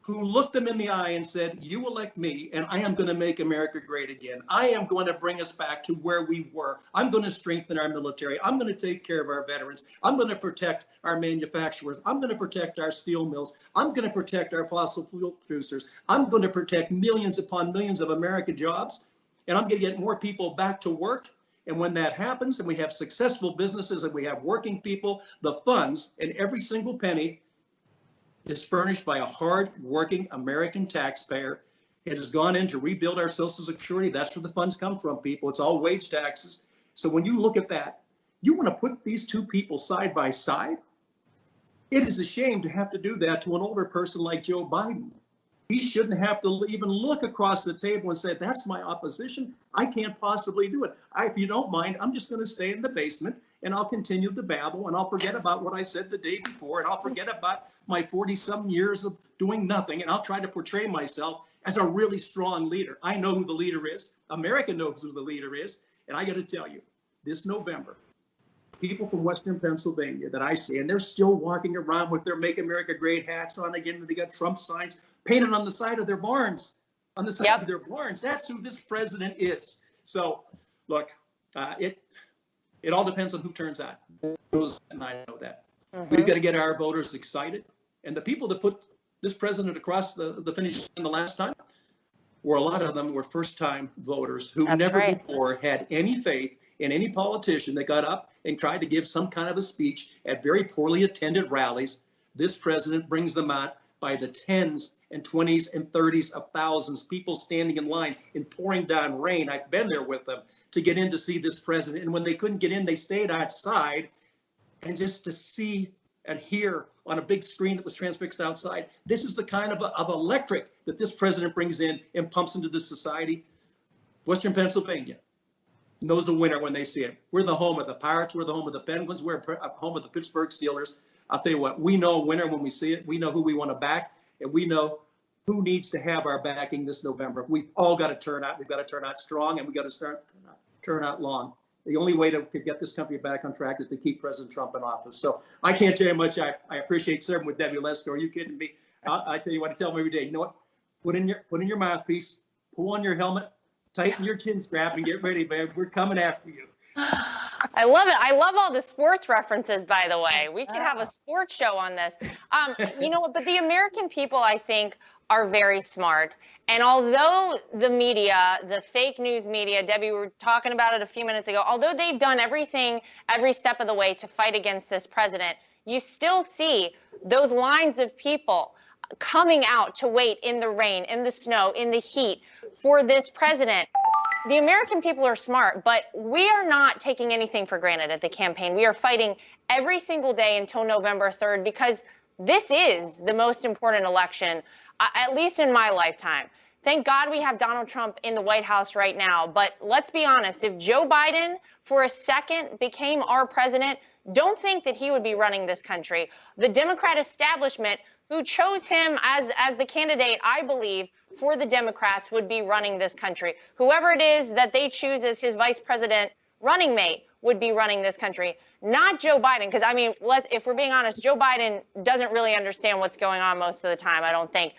who looked them in the eye and said, you elect me, and I am going to make America great again. I am going to bring us back to where we were. I'm going to strengthen our military. I'm going to take care of our veterans. I'm going to protect our manufacturers. I'm going to protect our steel mills. I'm going to protect our fossil fuel producers. I'm going to protect millions upon millions of American jobs, and I'm going to get more people back to work. And when that happens, and we have successful businesses and we have working people, the funds and every single penny is furnished by a hard-working American taxpayer. It has gone in to rebuild our Social Security. That's where the funds come from, people. It's all wage taxes. So when you look at that, you want to put these two people side by side? It is a shame to have to do that to an older person like Joe Biden. He shouldn't have to even look across the table and say, that's my opposition. I can't possibly do it. If you don't mind, I'm just going to stay in the basement and I'll continue to babble and I'll forget about what I said the day before and I'll forget about my 40-some years of doing nothing, and I'll try to portray myself as a really strong leader. I know who the leader is. America knows who the leader is. And I got to tell you, this November, people from Western Pennsylvania that I see, and they're still walking around with their Make America Great hats on again, and they got Trump signs painted on the side of their barns, of their barns. That's who this president is. So, look, it all depends on who turns out. And I know that. We've got to get our voters excited. And the people that put this president across the finish line the last time, a lot of them were first-time voters who never before had any faith in any politician that got up and tried to give some kind of a speech at very poorly attended rallies. This president brings them out by the tens and 20s and 30s of thousands, people standing in line in pouring down rain. I've been there with them to get in to see this president. And when they couldn't get in, they stayed outside. And just to see and hear on a big screen that was transfixed outside, this is the kind of electric that this president brings in and pumps into this society. Western Pennsylvania knows the winner when they see it. We're the home of the Pirates. We're the home of the Penguins. We're home of the Pittsburgh Steelers. I'll tell you what, we know a winner when we see it. We know who we want to back, and we know who needs to have our backing this November. We've all got to turn out. We've got to turn out strong, and we've got to turn out long. The only way to get this country back on track is to keep President Trump in office. So I can't tell you how much I appreciate serving with Debbie Lesko. Are you kidding me? I tell you what, I tell them every day. You know what? Put in your mouthpiece, pull on your helmet, tighten your chin strap, and get ready, babe. We're coming after you. I love it. I love all the sports references, by the way. We could have a sports show on this. You know what? But the American people, I think, are very smart. And although the media, the fake news media, Debbie, we were talking about it a few minutes ago, although they've done everything, every step of the way to fight against this president, you still see those lines of people coming out to wait in the rain, in the snow, in the heat for this president. The American people are smart, but we are not taking anything for granted at the campaign. We are fighting every single day until November 3rd because this is the most important election, at least in my lifetime. Thank God we have Donald Trump in the White House right now. But let's be honest, if Joe Biden for a second became our president, don't think that he would be running this country. The Democrat establishment who chose him as the candidate, I believe, for the Democrats would be running this country. Whoever it is that they choose as his vice president running mate would be running this country, not Joe Biden. Because, I mean, if we're being honest, Joe Biden doesn't really understand what's going on most of the time, I don't think.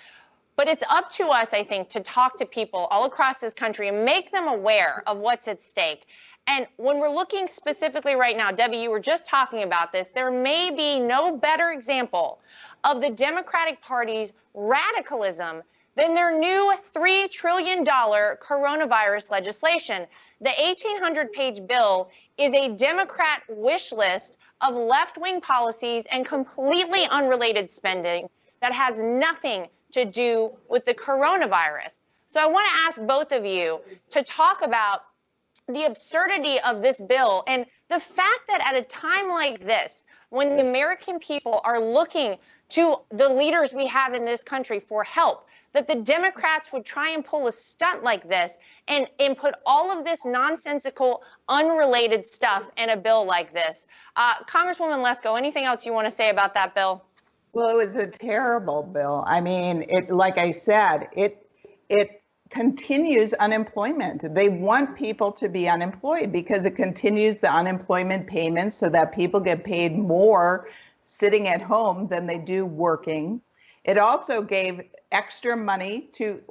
But it's up to us, I think, to talk to people all across this country and make them aware of what's at stake. And when we're looking specifically right now, Debbie, you were just talking about this, there may be no better example of the Democratic Party's radicalism than their new $3 trillion coronavirus legislation. The 1,800-page bill is a Democrat wish list of left-wing policies and completely unrelated spending that has nothing to do with the coronavirus. So I want to ask both of you to talk about the absurdity of this bill and the fact that at a time like this, when the American people are looking to the leaders we have in this country for help, that the Democrats would try and pull a stunt like this and put all of this nonsensical, unrelated stuff in a bill like this. Congresswoman Lesko, anything else you want to say about that bill? Well, it was a terrible bill. I mean, like I said, it continues unemployment. They want people to be unemployed because it continues the unemployment payments so that people get paid more sitting at home than they do working. It also gave extra money to,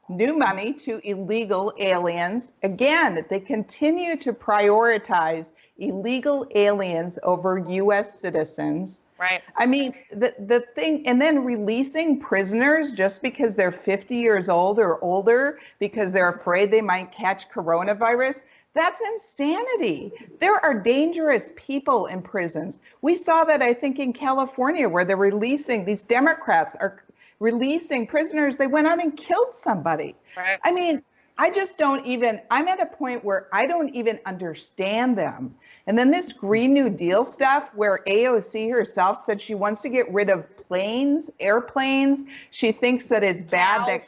new money to illegal aliens. Again, they continue to prioritize illegal aliens over U.S. citizens. Right. I mean, the thing, and then releasing prisoners just because they're 50 years old or older because they're afraid they might catch coronavirus. That's insanity. There are dangerous people in prisons. We saw that, I think, in California, where they're releasing, these Democrats are releasing prisoners. They went out and killed somebody. Right. I mean, I just don't even, I'm at a point where I don't even understand them. And then this Green New Deal stuff where AOC herself said she wants to get rid of planes, airplanes. She thinks that it's bad that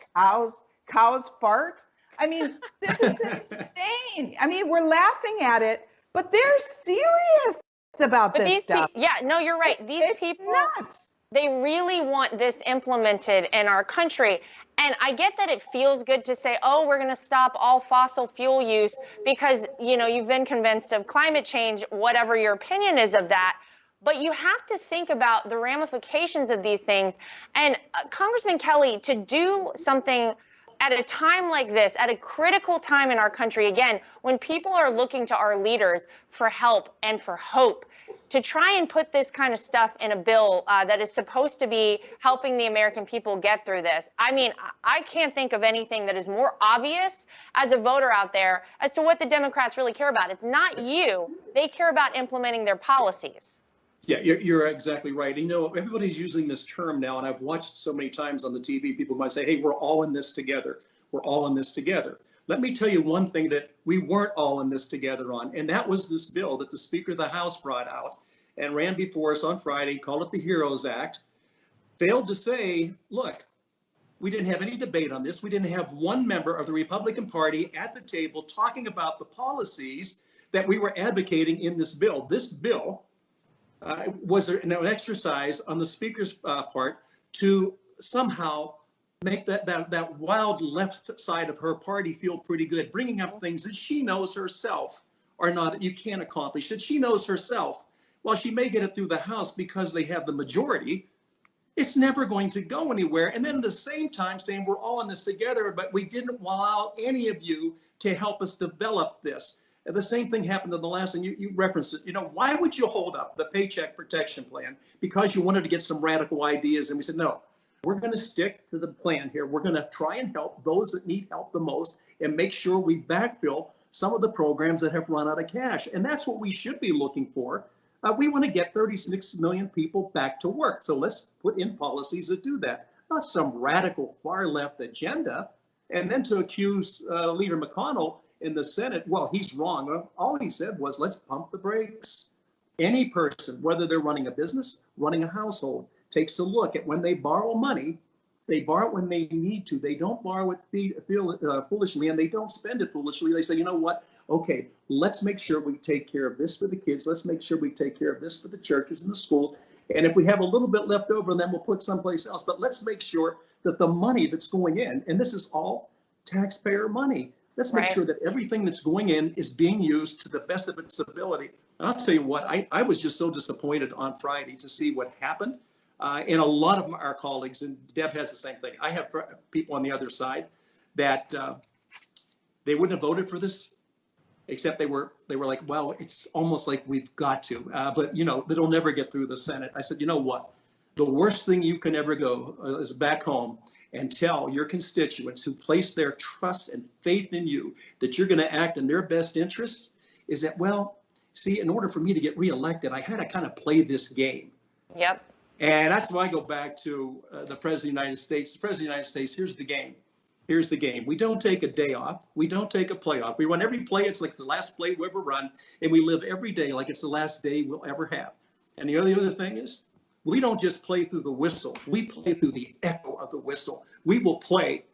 cows fart. I mean, this is insane. I mean, we're laughing at it, but they're serious about this stuff. Yeah, no, you're right. These people, nuts. They really want this implemented in our country. And I get that it feels good to say, oh, we're going to stop all fossil fuel use because, you know, you've been convinced of climate change, whatever your opinion is of that. But you have to think about the ramifications of these things. And Congressman Kelly, to do something at a time like this, at a critical time in our country, again, when people are looking to our leaders for help and for hope, to try and put this kind of stuff in a bill that is supposed to be helping the American people get through this. I mean, I can't think of anything that is more obvious as a voter out there as to what the Democrats really care about. It's not you. They care about implementing their policies. Yeah, you're exactly right. You know, everybody's using this term now, and I've watched so many times on the TV, people might say, hey, we're all in this together. We're all in this together. Let me tell you one thing that we weren't all in this together on, and that was this bill that the Speaker of the House brought out and ran before us on Friday, called it the HEROES Act, failed to say, look, we didn't have any debate on this. We didn't have one member of the Republican Party at the table talking about the policies that we were advocating in this bill. This bill was an exercise on the Speaker's part to somehow make that wild left side of her party feel pretty good, bringing up things that she knows herself are not, you can't accomplish it. She knows herself, while she may get it through the House because they have the majority, it's never going to go anywhere. And then at the same time saying we're all in this together, but we didn't allow any of you to help us develop this. And the same thing happened in the last, and you referenced it. You know, why would you hold up the Paycheck Protection Plan? Because you wanted to get some radical ideas. And we said, no, we're going to stick to the plan here. We're going to try and help those that need help the most and make sure we backfill some of the programs that have run out of cash. And that's what we should be looking for. We want to get 36 million people back to work. So let's put in policies that do that, not some radical far left agenda. And then to accuse Leader McConnell in the Senate, well, he's wrong. All he said was, let's pump the brakes. Any person, whether they're running a business, running a household, takes a look at when they borrow money, they borrow it when they need to. They don't borrow it foolishly, and they don't spend it foolishly. They say, you know what? Okay, let's make sure we take care of this for the kids. Let's make sure we take care of this for the churches and the schools. And if we have a little bit left over, then we'll put someplace else. But let's make sure that the money that's going in, and this is all taxpayer money, let's make sure that everything that's going in is being used to the best of its ability. And I'll tell you what, I was just so disappointed on Friday to see what happened. And a lot of our colleagues, and Deb has the same thing. I have people on the other side that they wouldn't have voted for this, except they were like, well, it's almost like we've got to, but you know, it'll never get through the Senate. I said, you know what? The worst thing you can ever go is back home and tell your constituents who place their trust and faith in you that you're going to act in their best interest is that, well, see, in order for me to get reelected, I had to kind of play this game. Yep. And that's why I go back to the President of the United States. The President of the United States, here's the game. Here's the game. We don't take a day off. We don't take a play off. We run every play. It's like the last play we ever run. And we live every day like it's the last day we'll ever have. And the other thing is, we don't just play through the whistle. We play through the echo of the whistle. We will play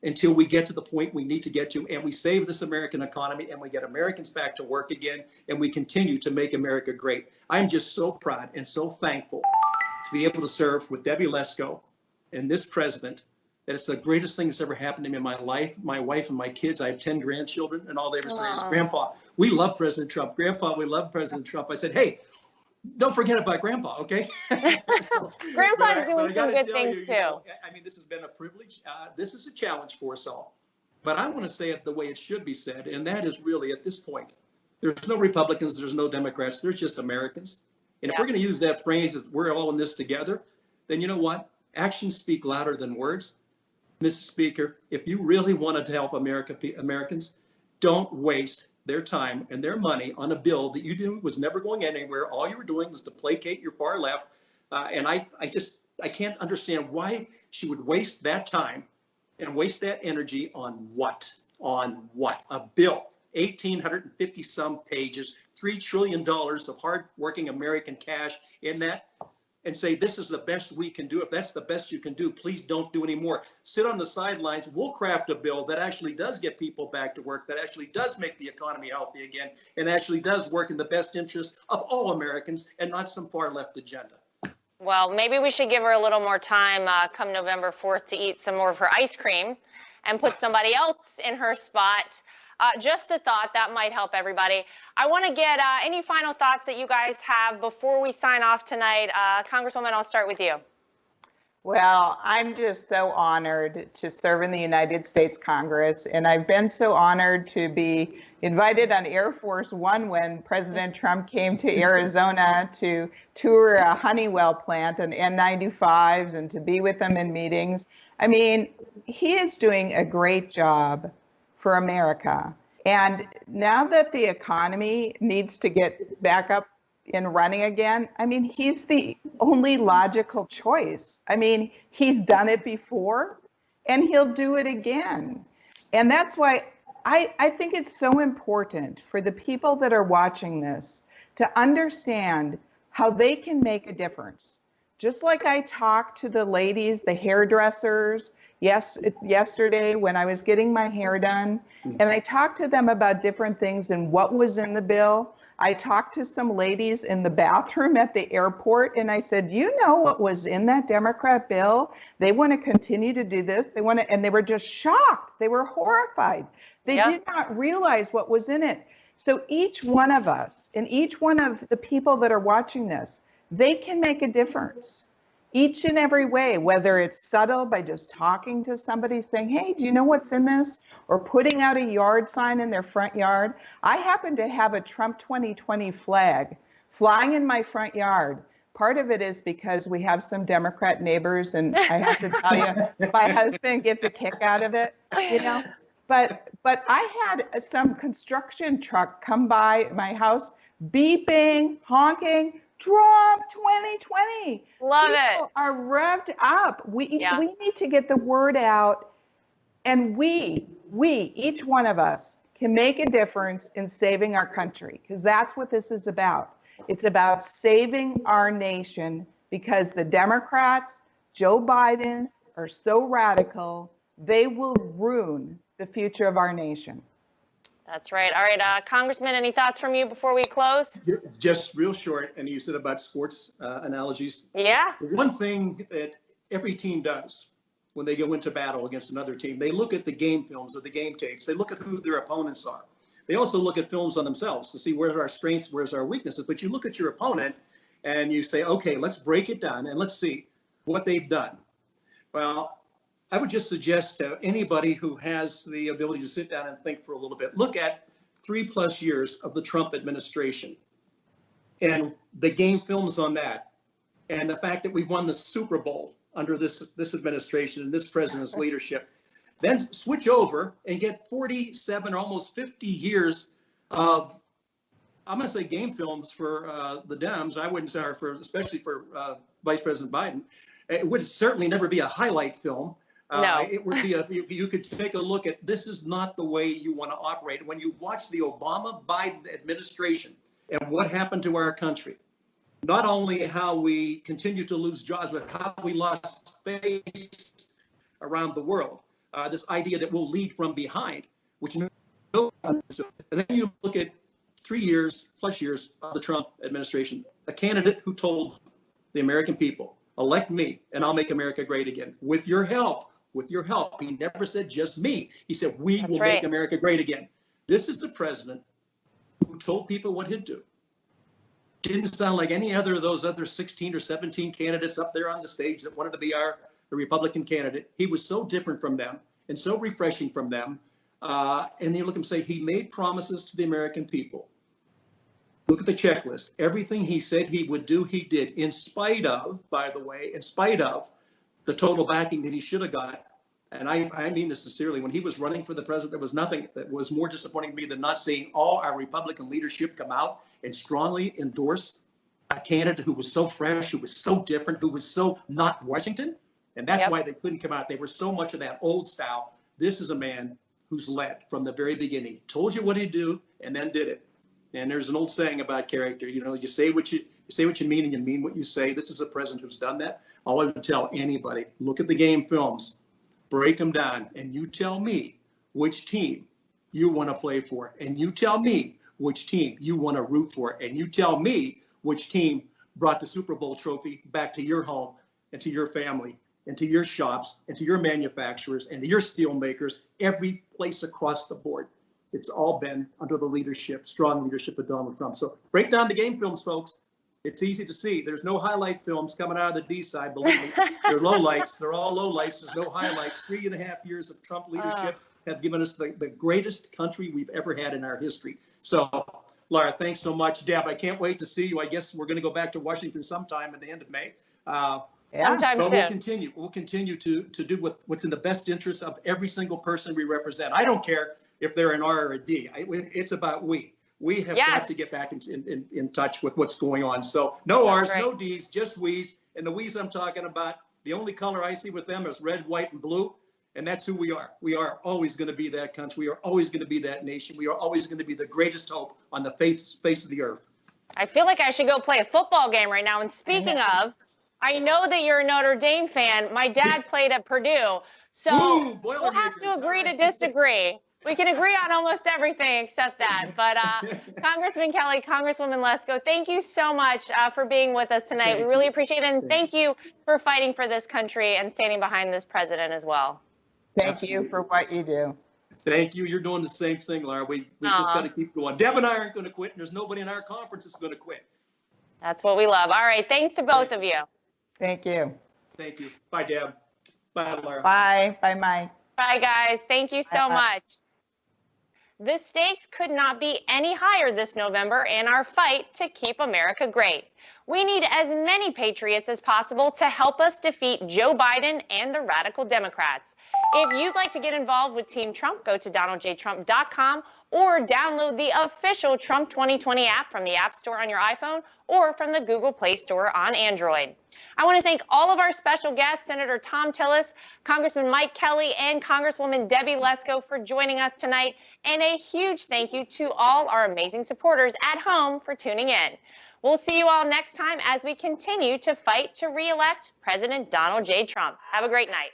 until we get to the point we need to get to, and we save this American economy, and we get Americans back to work again, and we continue to make America great. I'm just so proud and so thankful to be able to serve with Debbie Lesko and this president. That it's the greatest thing that's ever happened to me in my life. My wife and my kids, I have 10 grandchildren, and all they ever say is, Grandpa, we love President Trump. Grandpa, we love President Trump. I said, hey, don't forget about Grandpa, okay? So, Grandpa's doing some good things too. I mean, this has been a privilege. This is a challenge for us all. But I want to say it the way it should be said, and that is really at this point, there's no Republicans, there's no Democrats, there's just Americans. And if we're going to use that phrase, we're all in this together, then you know what? Actions speak louder than words. Mr. Speaker, if you really wanted to help Americans, don't waste their time and their money on a bill that you knew was never going anywhere. All you were doing was to placate your far left. And I can't understand why she would waste that time and waste that energy on what? On what? A bill, 1,850 some pages, $3 trillion of hard-working American cash in that, and say, this is the best we can do. If that's the best you can do, please don't do any more. Sit on the sidelines. We'll craft a bill that actually does get people back to work, that actually does make the economy healthy again, and actually does work in the best interest of all Americans and not some far left agenda. Well, maybe we should give her a little more time come November 4th to eat some more of her ice cream and put somebody else in her spot. Just a thought that might help everybody. I want to get any final thoughts that you guys have before we sign off tonight. Congresswoman, I'll start with you. Well, I'm just so honored to serve in the United States Congress, and I've been so honored to be invited on Air Force One when President Trump came to Arizona to tour a Honeywell plant and N95s and to be with them in meetings. I mean, he is doing a great job for America. And now that the economy needs to get back up and running again, I mean, he's the only logical choice. I mean, he's done it before and he'll do it again. And that's why I think it's so important for the people that are watching this to understand how they can make a difference. Just like I talked to the ladies, the hairdressers, yesterday when I was getting my hair done, and I talked to them about different things and what was in the bill. I talked to some ladies in the bathroom at the airport, and I said, do you know what was in that Democrat bill? They want to continue to do this. They want to, and they were just shocked. They were horrified. They did not realize what was in it. So each one of us and each one of the people that are watching this, they can make a difference each and every way, whether it's subtle by just talking to somebody saying, hey, do you know what's in this? Or putting out a yard sign in their front yard. I happen to have a Trump 2020 flag flying in my front yard. Part of it is because we have some Democrat neighbors, and I have to tell you, my husband gets a kick out of it, you know. But I had some construction truck come by my house, beeping, honking, Trump 2020. Love People it. are revved up. We need to get the word out, and we, each one of us, can make a difference in saving our country, because that's what this is about. It's about saving our nation, because the Democrats, Joe Biden, are so radical, they will ruin the future of our nation. That's right. All right, Congressman, any thoughts from you before we close? Just real short, and you said about sports analogies. Yeah. One thing that every team does when they go into battle against another team, they look at the game films or the game tapes. They look at who their opponents are. They also look at films on themselves to see where are our strengths, where's our weaknesses. But you look at your opponent and you say, okay, let's break it down and let's see what they've done. Well, I would just suggest to anybody who has the ability to sit down and think for a little bit, look at 3+ years of the Trump administration and the game films on that, and the fact that we won the Super Bowl under this administration and this president's leadership. Then switch over and get 47 or almost 50 years of, I'm going to say, game films for the Dems. I wouldn't say especially for Vice President Biden. It would certainly never be a highlight film. No. It would be you could take a look at, this is not the way you want to operate. When you watch the Obama-Biden administration and what happened to our country, not only how we continue to lose jobs, but how we lost space around the world. This idea that we'll lead from behind, which no one understood. And then you look at 3+ years of the Trump administration, a candidate who told the American people, elect me and I'll make America great again. With your help. He never said just me. He said, we will make America great again. This is the president who told people what he'd do. Didn't sound like any other of those other 16 or 17 candidates up there on the stage that wanted to be the Republican candidate. He was so different from them and so refreshing from them. And you look and say, he made promises to the American people. Look at the checklist. Everything he said he would do, he did, in spite of, by the way, the total backing that he should have got. And I mean this sincerely. When he was running for the president, there was nothing that was more disappointing to me than not seeing all our Republican leadership come out and strongly endorse a candidate who was so fresh, who was so different, who was so not Washington. And that's why they couldn't come out. They were so much of that old style. This is a man who's led from the very beginning, told you what he'd do, and then did it. And there's an old saying about character, you say what you mean and you mean what you say. This is a president who's done that. All I would tell anybody, look at the game films, break them down, and you tell me which team you want to play for, and you tell me which team you want to root for, and you tell me which team brought the Super Bowl trophy back to your home and to your family and to your shops and to your manufacturers and to your steel makers, every place across the board. It's all been under the strong leadership of Donald Trump. So break down the game films, folks. It's easy to see. There's no highlight films coming out of the D side, believe me. They're lowlights. They're all lowlights. There's no highlights. 3.5 years of Trump leadership have given us the greatest country we've ever had in our history. So, Lara, thanks so much. Deb, I can't wait to see you. I guess we're going to go back to Washington sometime at the end of May. Sometime but soon. We'll continue to do what's in the best interest of every single person we represent. I don't care if they're an R or a D. It's about we. We have got to get back in touch with what's going on. So no R's, no D's, just we's. And the we's I'm talking about, the only color I see with them is red, white, and blue. And that's who we are. We are always going to be that country. We are always going to be that nation. We are always going to be the greatest hope on the face of the earth. I feel like I should go play a football game right now. And speaking of, I know that you're a Notre Dame fan. My dad played at Purdue. So we'll have to agree to disagree. We can agree on almost everything except that. But Congressman Kelly, Congresswoman Lesko, thank you so much for being with us tonight. We really appreciate it. And thank you for fighting for this country and standing behind this president as well. Thank you for what you do. Thank you. You're doing the same thing, Lara. We just got to keep going. Deb and I aren't going to quit, and there's nobody in our conference that's going to quit. That's what we love. All right. Thanks to both of you. Thank you. Thank you. Bye, Deb. Bye, Lara. Bye. Bye, Mike. Bye, guys. Thank you so much. The stakes could not be any higher this November in our fight to keep America great. We need as many patriots as possible to help us defeat Joe Biden and the radical Democrats. If you'd like to get involved with Team Trump, go to DonaldJTrump.com or download the official Trump 2020 app from the App Store on your iPhone or from the Google Play Store on Android. I want to thank all of our special guests, Senator Tom Tillis, Congressman Mike Kelly, and Congresswoman Debbie Lesko for joining us tonight. And a huge thank you to all our amazing supporters at home for tuning in. We'll see you all next time as we continue to fight to re-elect President Donald J. Trump. Have a great night.